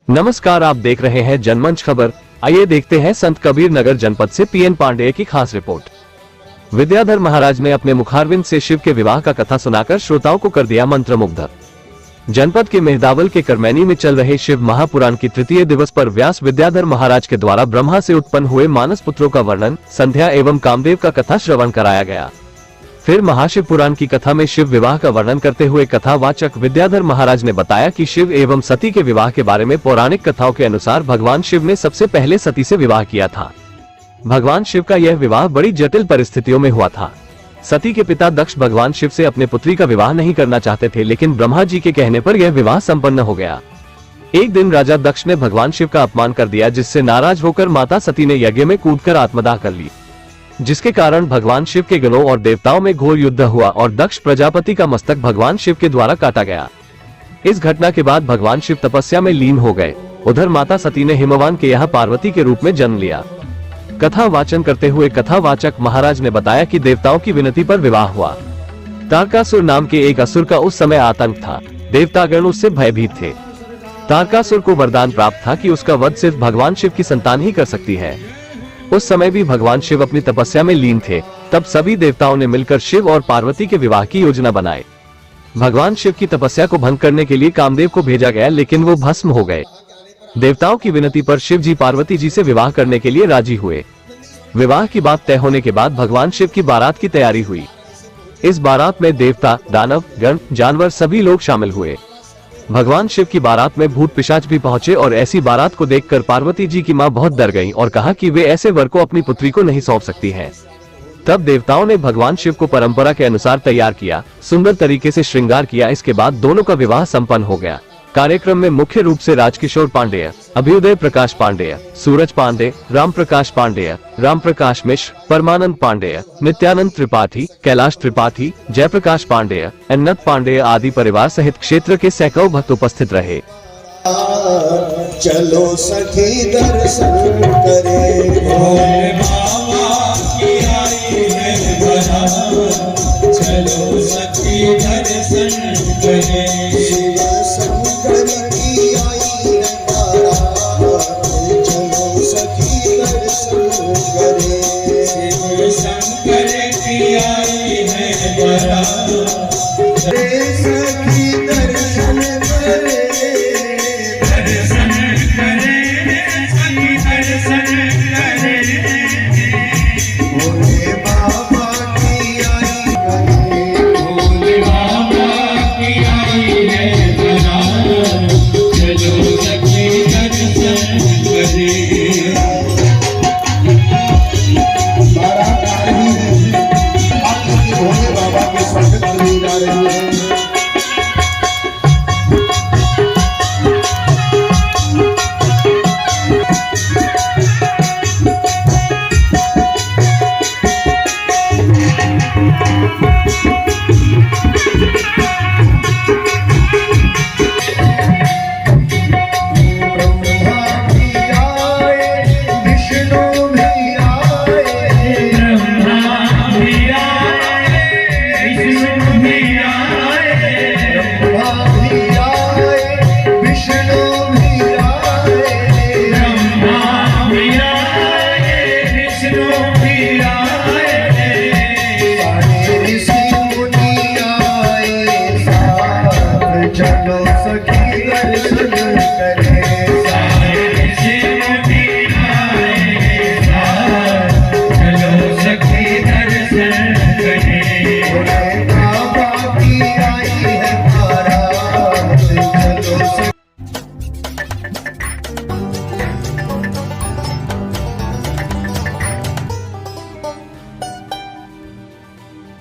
नमस्कार, आप देख रहे हैं जनमंच खबर। आइए देखते हैं संत कबीर नगर जनपद से पीएन पांडेय की खास रिपोर्ट। विद्याधर महाराज ने अपने मुखारविंद से शिव के विवाह का कथा सुनाकर श्रोताओं को कर दिया मंत्रमुग्ध। जनपद के मेहदावल के करमैनी में चल रहे शिव महापुराण की तृतीय दिवस पर व्यास विद्याधर महाराज के द्वारा ब्रह्मा से उत्पन्न हुए मानस पुत्रों का वर्णन, संध्या एवं कामदेव का कथा श्रवण कराया गया। फिर महाशिव पुराण की कथा में शिव विवाह का वर्णन करते हुए कथावाचक विद्याधर महाराज ने बताया कि शिव एवं सती के विवाह के बारे में पौराणिक कथाओं के अनुसार भगवान शिव ने सबसे पहले सती से विवाह किया था। भगवान शिव का यह विवाह बड़ी जटिल परिस्थितियों में हुआ था। सती के पिता दक्ष भगवान शिव से अपने पुत्री का विवाह नहीं करना चाहते थे, लेकिन ब्रह्मा जी के कहने पर यह विवाह संपन्न हो गया। एक दिन राजा दक्ष ने भगवान शिव का अपमान कर दिया, जिससे नाराज होकर माता सती ने यज्ञ में कूदकर आत्मदाह कर ली, जिसके कारण भगवान शिव के गणों और देवताओं में घोर युद्ध हुआ और दक्ष प्रजापति का मस्तक भगवान शिव के द्वारा काटा गया। इस घटना के बाद भगवान शिव तपस्या में लीन हो गए। उधर माता सती ने हिमवान के यहाँ पार्वती के रूप में जन्म लिया। कथा वाचन करते हुए कथावाचक महाराज ने बताया कि देवताओं की विनती पर विवाह हुआ। तारकासुर नाम के एक असुर का उस समय आतंक था। देवतागण उससे भयभीत थे। तारकासुर को वरदान प्राप्त था कि उसका वध सिर्फ भगवान शिव की संतान ही कर सकती है। उस समय भी भगवान शिव अपनी तपस्या में लीन थे। तब सभी देवताओं ने मिलकर शिव और पार्वती के विवाह की योजना बनाई। भगवान शिव की तपस्या को भंग करने के लिए कामदेव को भेजा गया, लेकिन वो भस्म हो गए। देवताओं की विनती पर शिव जी पार्वती जी से विवाह करने के लिए राजी हुए। विवाह की बात तय होने के बाद भगवान शिव की बारात की तैयारी हुई। इस बारात में देवता, दानव, गण, जानवर सभी लोग शामिल हुए। भगवान शिव की बारात में भूत पिशाच भी पहुंचे और ऐसी बारात को देखकर पार्वती जी की मां बहुत डर गईं और कहा कि वे ऐसे वर को अपनी पुत्री को नहीं सौंप सकती हैं। तब देवताओं ने भगवान शिव को परंपरा के अनुसार तैयार किया, सुंदर तरीके से श्रृंगार किया। इसके बाद दोनों का विवाह संपन्न हो गया। कार्यक्रम में मुख्य रूप से राजकिशोर पांडेय, अभ्युदय प्रकाश पांडेय, सूरज पांडे, राम प्रकाश पांडेय, राम प्रकाश मिश्र, परमानंद पांडेय, नित्यानंद त्रिपाठी, कैलाश त्रिपाठी, जयप्रकाश पांडेय, अन्नत पांडेय आदि परिवार सहित क्षेत्र के सैकड़ों भक्त उपस्थित रहे। चलो सखी दर्शन करे, चलो सखी दर्शन करे, शंकर की आई है बारात,